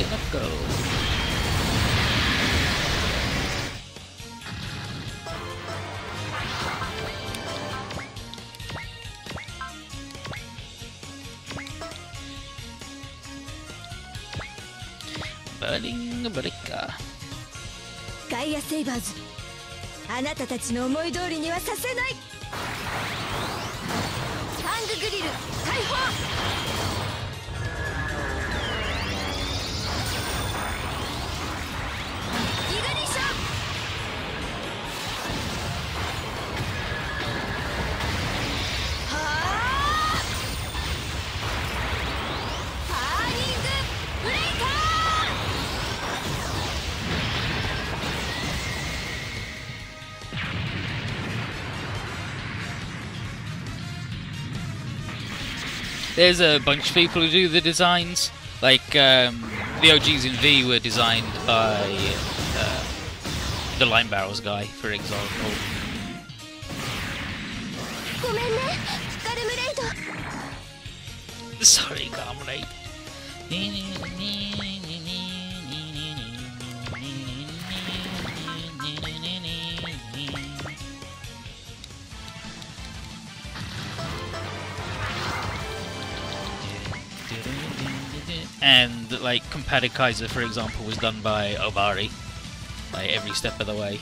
gonna go. Burning Breaker. ガイアセイバーズ、あなたたちの思い通りにはさせない。ハンググリル解放。イグニッション。はあ、パーリングブレイカー。There's a bunch of people who do the designs, like the OGs in V were designed by the Line Barrels guy, for example. Sorry, comrade. And like Compadre Kaiser, for example, was done by Obari, like every step of the way.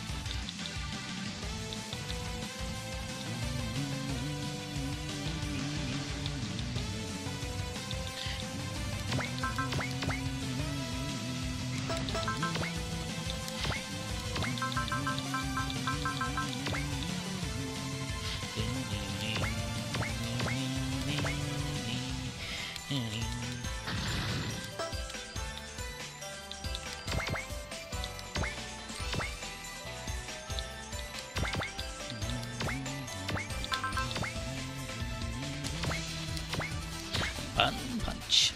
One punch.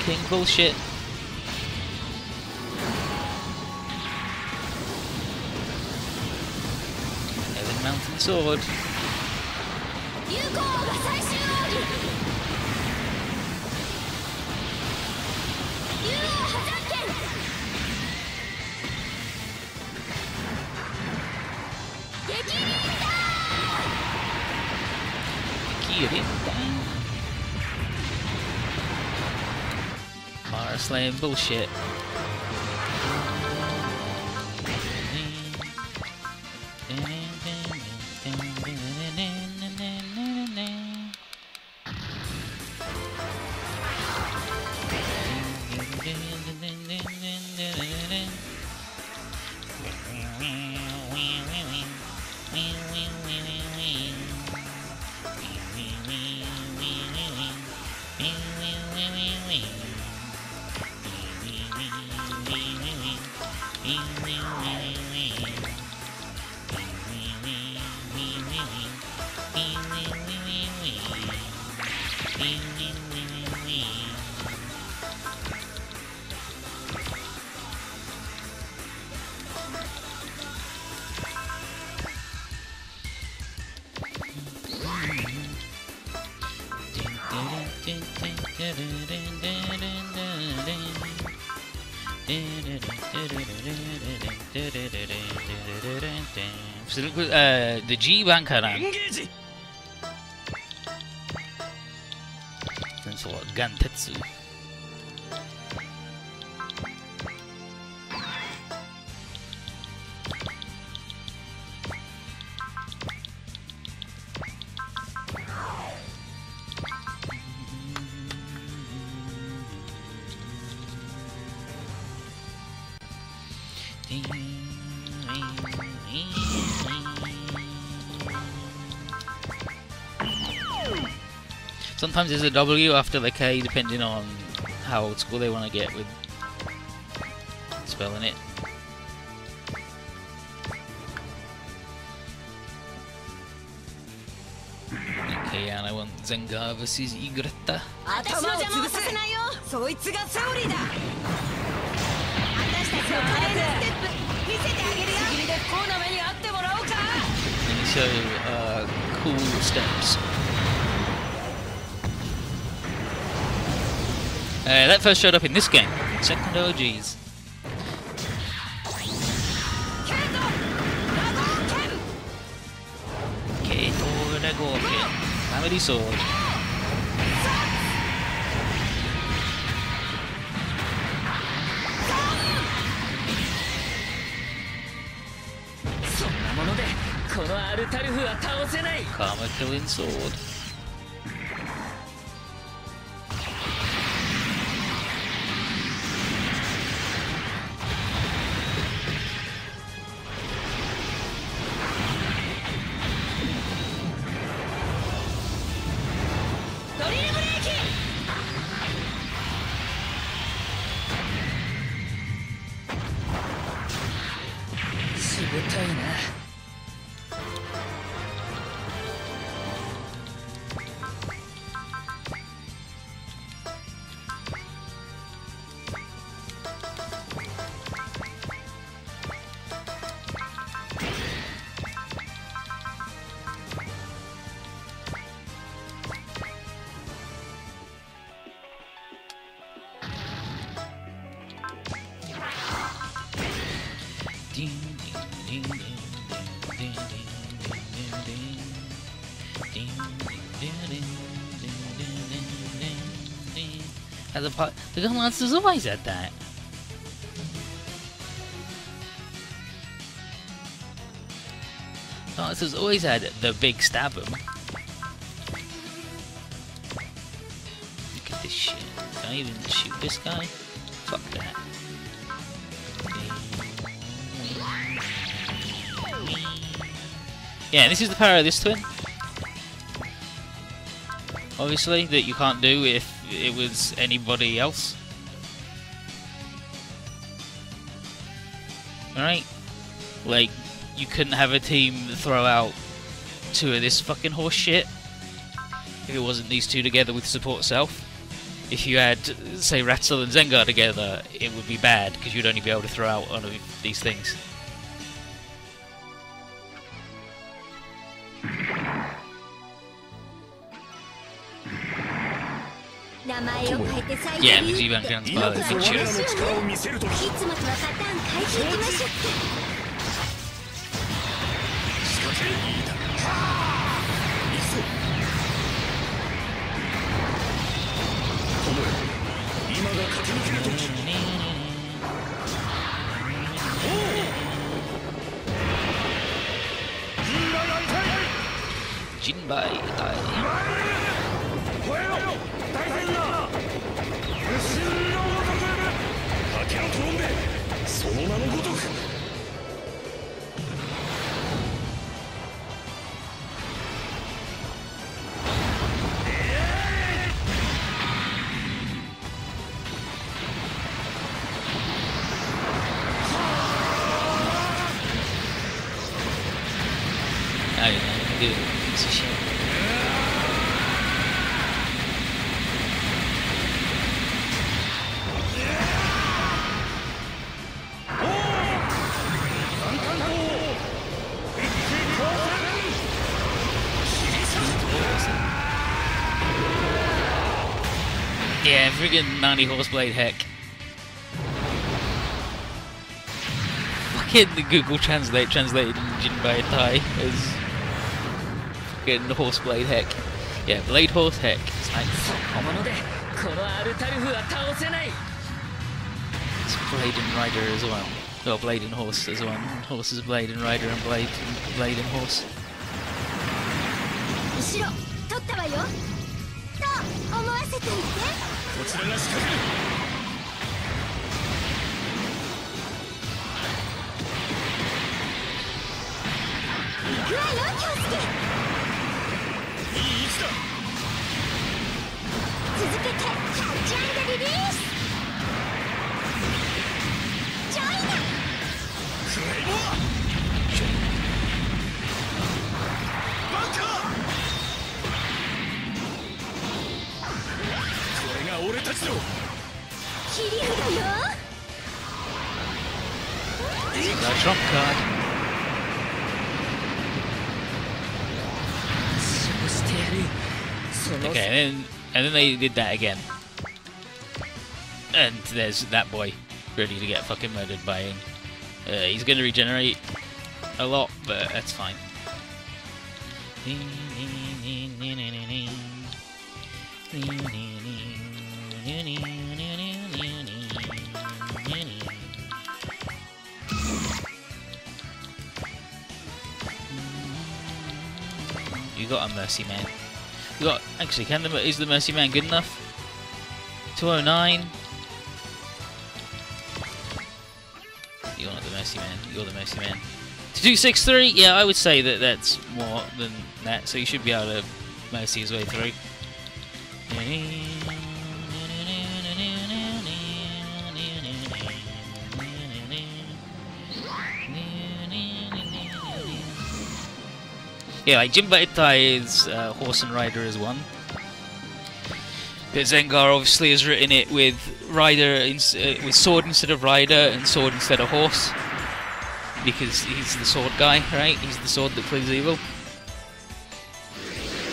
King bullshit. Heaven Mountain Sword. Mara slaying bullshit. The G Bankaran. Then so Gantetsu. Sometimes there's a W after the K, depending on how old school they want to get with spelling it. Okay, and I want Zengar versus Igretta. 頭を潰させないよ。そいつがセオリーだ。私たちの華麗なステップ見せてあげるよ。次で不幸な目に遭ってもらおうか。And so, cool steps. That first showed up in this game, 2ndOGs. Kato Dragoken, Family Sword. そんなものでこのアルタルフは倒せない。 Karma Killing Sword. As a part, the Gun Lancer's always had that. Lancer's always had the big stab 'em. Look at this shit. Can I even shoot this guy? Fuck that. Yeah, this is the power of this twin. Obviously, that you can't do if it was anybody else. Alright? Like, you couldn't have a team throw out two of this fucking horse shit if it wasn't these two together with support self. If you had, say, Ratzel and Zengar together, it would be bad, because you'd only be able to throw out one of these things. Yeah, because you went down to the picture. いつもとはパターン変えていきましょうって。今が駆け抜ける時。Jinbai Tai. その名のごとく。I don't know, dude, piece of shit. Yeah, friggin' 90 Horseblade heck. Fucking the Google Translate translated Jinbai Tai as fucking Horseblade heck. Yeah, Blade Horse heck. It's like, it's Blade and Rider as well. Well, Blade and Horse as well. Horse is Blade and Rider and Blade and Horse. 後ろ取ったわよと思わせていて。こちらが仕掛ける。行くわよ京介。いい位置だ。続けてキャッチ&リリース。ジョイナクレイモア。バンカー。ちろ切り札よ No trump card. そうしてやるその Okay, and then they did that again. And there's that boy, ready to get fucking murdered by him. He's gonna regenerate a lot, but that's fine. You got a mercy man. You got actually. Is the mercy man good enough? 209. You're not the mercy man. You're the mercy man. 263. Yeah, I would say that that's more than that. So you should be able to mercy his way through. Yeah, like Jinba Itai is horse and rider as one. But Zengar obviously has written it with rider with sword instead of rider and sword instead of horse, because he's the sword guy, right? He's the sword that plays evil.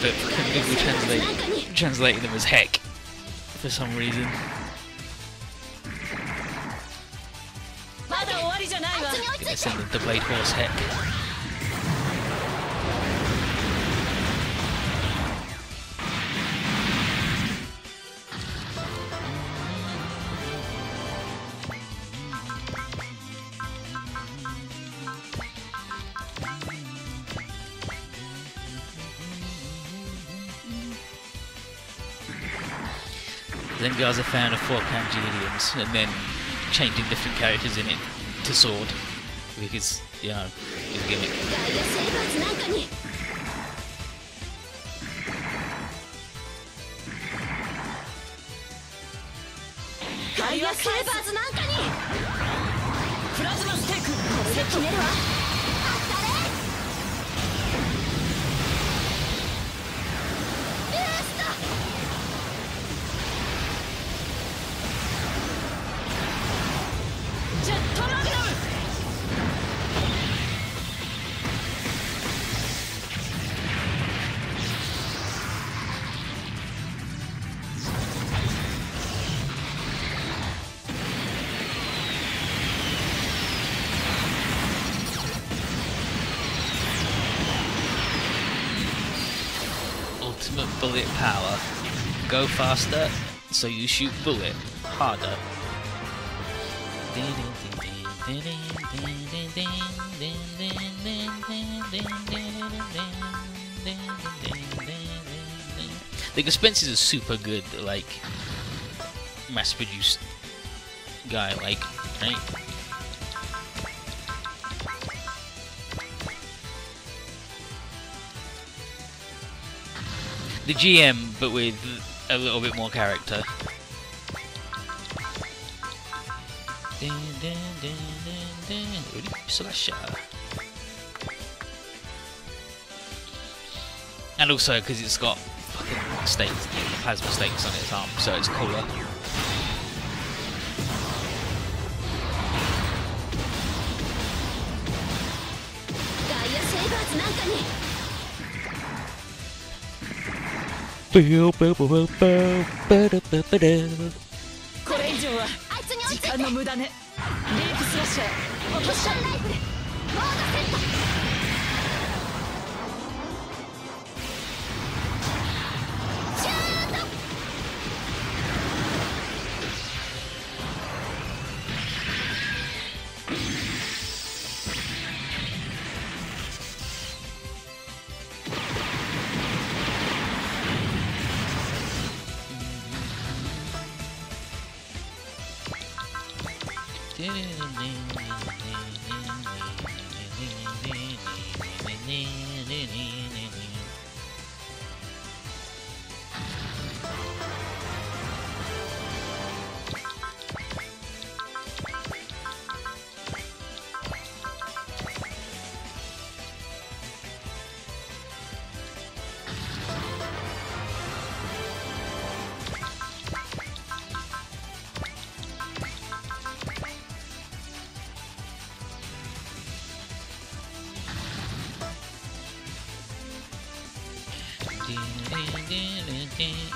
But we translated them as heck for some reason. Gonna send them to Blade Horse heck. Zengar's a fan of 4 kanji idioms and then changing different characters in it to sword because, you know, it's a gimmick. Ultimate bullet power. Go faster, so you shoot bullet harder. The Dispense is a super good, like, mass-produced guy, like, right? The GM, but with a little bit more character. Slasher. And also because it's got fucking stakes, plasma stakes on its arm, so it's cooler.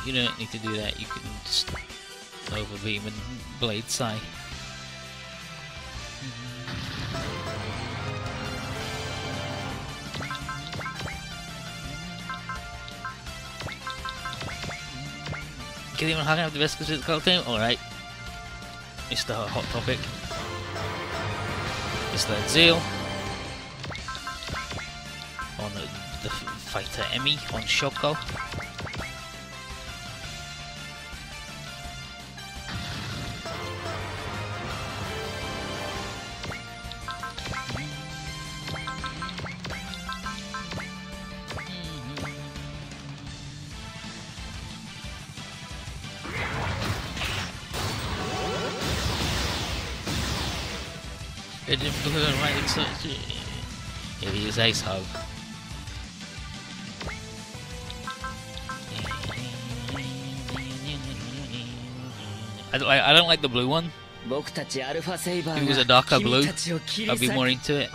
You don't need to do that, you can just overbeam and blade Sai. Can anyone hang out the best physical team? Alright. Mr. Hot Topic. Mr. Zeal. On the fighter Emmy on Shoko. It didn't look right. Here he is, Ace Hug. I don't like the blue one. If it was a darker blue, I'd be more into it.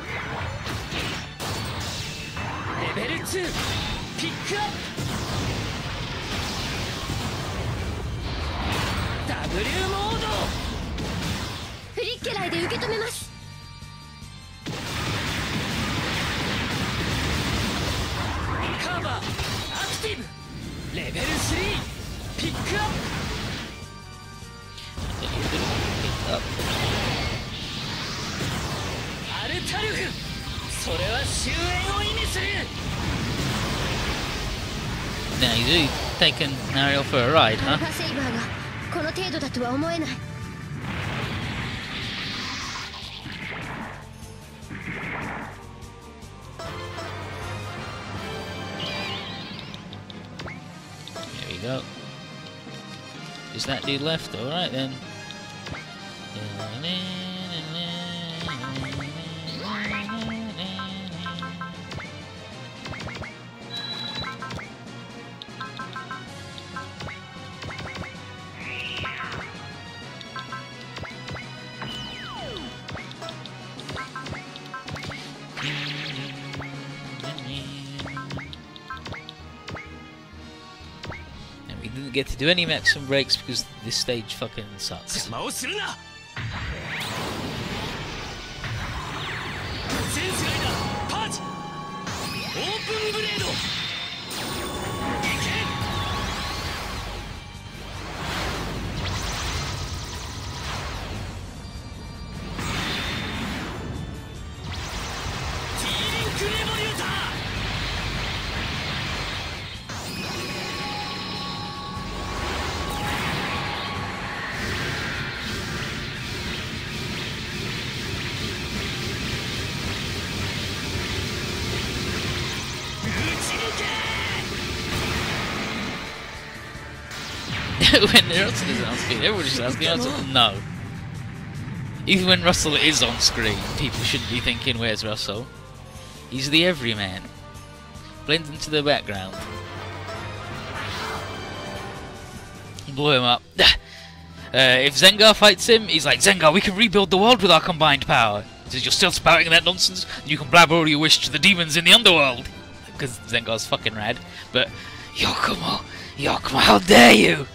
Level 2 pick up W モードフリッケライで受け止めます。カバーアクティブレベル3ピックアップアルタルフそれは終焉を意味する。 Now he's really taking Ariel for a ride, huh? セイバーがこの程度だとは思えない。 There we go. Is that dude left? Alright then. We didn't get to do any maximum breaks because this stage fucking sucks. 邪魔をするな。全スライダーパーチオープンブレードいけ。T リンクレボリューター When Russell is on screen, everyone just asking Russell. No. Even when Russell is on screen, people shouldn't be thinking, where's Russell? He's the everyman. Blends into the background. Blew him up. If Zengar fights him, he's like, Zengar, we can rebuild the world with our combined power. He says, you're still spouting that nonsense? You can blabber all you wish to the demons in the underworld. Because Zengar's fucking rad. But, Yokomo, how dare you!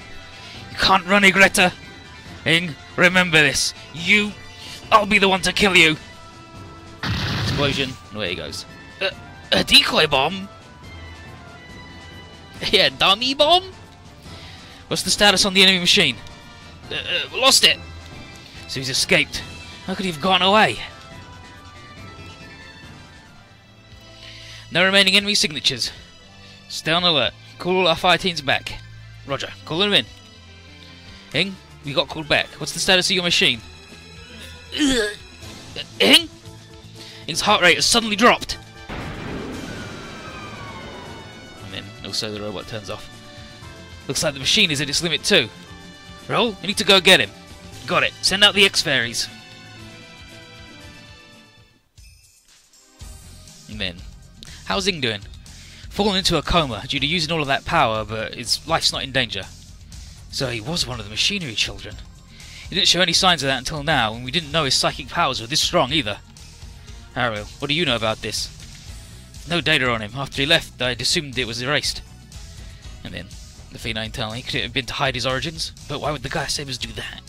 You can't run, Igretta! Ing, remember this. I'll be the one to kill you! Explosion, and away he goes. A decoy bomb? Yeah, dummy bomb? What's the status on the enemy machine? Lost it! So he's escaped. How could he have gone away? No remaining enemy signatures. Stay on alert. Call all our fire teams back. Roger. Call them in. Ing, we got called back. What's the status of your machine? Ing? Ing's heart rate has suddenly dropped. And then also the robot turns off. Looks like the machine is at its limit too. Roll, we need to go get him. Got it. Send out the X-Fairies. And then, how's Ing doing? Fallen into a coma due to using all of that power, but his life's not in danger. So he was one of the machinery children. He didn't show any signs of that until now, and we didn't know his psychic powers were this strong either. Ariel, what do you know about this? No data on him. After he left, I'd assumed it was erased. And then Lufina internally, could it have been to hide his origins? But why would the Gaia Sabers do that?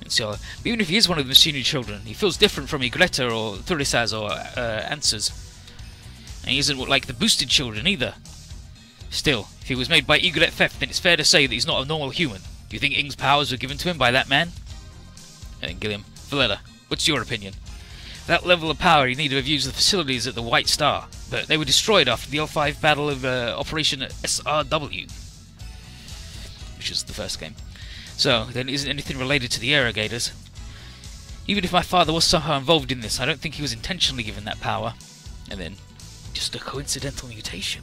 And so, even if he is one of the machinery children, he feels different from Igretta or Thurisaz or Answers. And he isn't like the boosted children either. Still, if he was made by Igret Theft, then it's fair to say that he's not a normal human. Do you think Ing's powers were given to him by that man? And then Gilliam, Valletta, what's your opinion? That level of power, he need to have used the facilities at the White Star, but they were destroyed after the L5 battle of Operation SRW, which is the first game. So, then isn't anything related to the Irrigators. Even if my father was somehow involved in this, I don't think he was intentionally given that power. And then, just a coincidental mutation.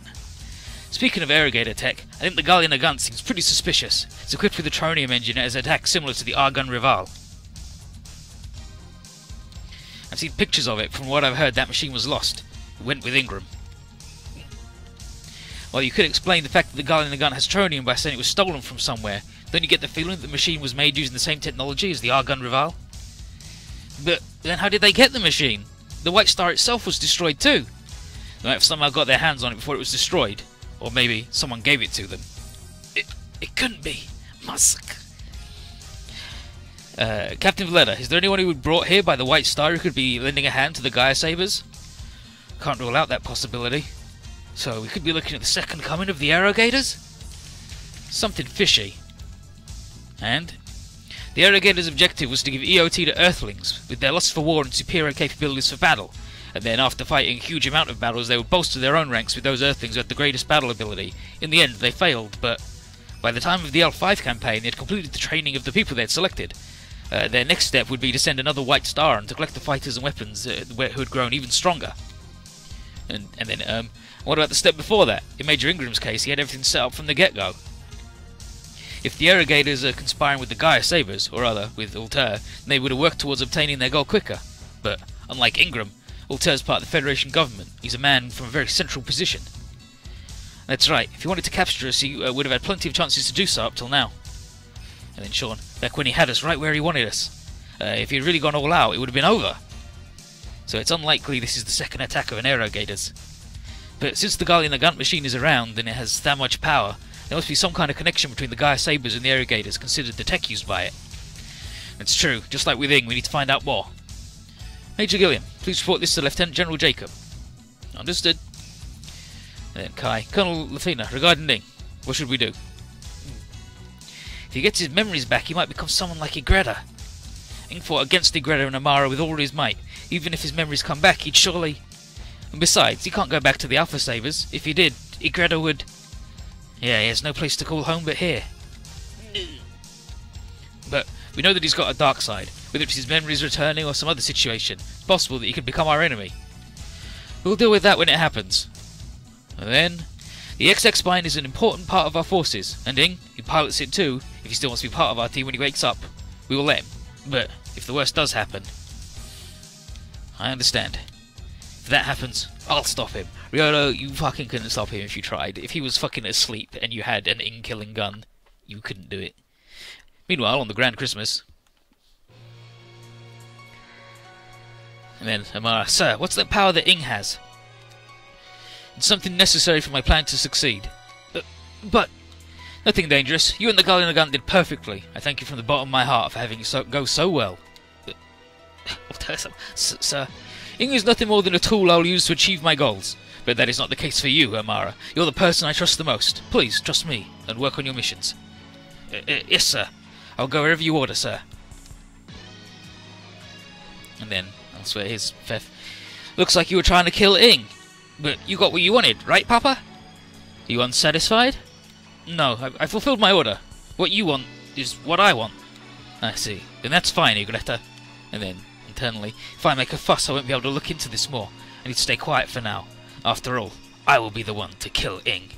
Speaking of Irrigator tech, I think the Galliana gun seems pretty suspicious. It's equipped with a tronium engine and has an attack similar to the Argon Rival. I've seen pictures of it. From what I've heard, that machine was lost. It went with Ingram. Well, you could explain the fact that the Galliana gun has tronium by saying it was stolen from somewhere. Don't you get the feeling that the machine was made using the same technology as the Argon Rival? But then how did they get the machine? The White Star itself was destroyed too. They might have somehow got their hands on it before it was destroyed. Or maybe someone gave it to them. It couldn't be. Musk. Captain Valletta, is there anyone who was brought here by the White Star who could be lending a hand to the Gaia Sabers? Can't rule out that possibility. So we could be looking at the second coming of the Irrigators? Something fishy. And the Irrigators' objective was to give EOT to Earthlings, with their lust for war and superior capabilities for battle. And then, after fighting a huge amount of battles, they would bolster their own ranks with those Earthlings who had the greatest battle ability. In the end, they failed, but by the time of the L5 campaign, they had completed the training of the people they had selected. Their next step would be to send another White Star and to collect the fighters and weapons who had grown even stronger. And then, what about the step before that? In Major Ingram's case, he had everything set up from the get-go. If the Irrigators are conspiring with the Gaia Sabers, or rather, with Altair, then they would have worked towards obtaining their goal quicker. But, unlike Ingram, Altair's part of the Federation government. He's a man from a very central position. That's right, if he wanted to capture us, he would have had plenty of chances to do so up till now. And then Sean, back when he had us right where he wanted us. If he had really gone all out, it would have been over. So it's unlikely this is the second attack of an Irrigators. But since the Galliana Gunt machine is around and it has that much power, there must be some kind of connection between the Gaia Sabers and the Irrigators, considered the tech used by it. It's true, just like with Ing, we need to find out more. Major Gilliam, please report this to Lieutenant General Jacob. Understood. And then Kai, Colonel Lufina, regarding Ing, what should we do? If he gets his memories back, he might become someone like Igretta. Ing fought against Igretta and Amara with all his might. Even if his memories come back, he'd surely... And besides, he can't go back to the Alpha Sabers. If he did, Igretta would... Yeah, he has no place to call home but here. But we know that he's got a dark side. Whether it's his memories returning or some other situation, it's possible that he could become our enemy. We'll deal with that when it happens. And then, the XX Spine is an important part of our forces, and Ing, who pilots it too, if he still wants to be part of our team when he wakes up, we will let him. But if the worst does happen, I understand. If that happens, I'll stop him. Ryoto, you fucking couldn't stop him if you tried. If he was fucking asleep and you had an Ing-killing gun, you couldn't do it. Meanwhile, on the Grand Christmas... And then Amara, Sir, what's that power that Ing has? It's something necessary for my plan to succeed. But... Nothing dangerous. You and the Galliana Gun did perfectly. I thank you from the bottom of my heart for having it go so well. Sir, Ing is nothing more than a tool I'll use to achieve my goals. But that is not the case for you, Amara. You're the person I trust the most. Please, trust me, and work on your missions. Yes, sir. I'll go wherever you order, sir. And then, elsewhere, here's Fef. Looks like you were trying to kill Ing. But you got what you wanted, right, Papa? Are you unsatisfied? No, I fulfilled my order. What you want is what I want. I see. Then that's fine, Igretta. And then, internally, if I make a fuss, I won't be able to look into this more. I need to stay quiet for now. After all, I will be the one to kill Ing.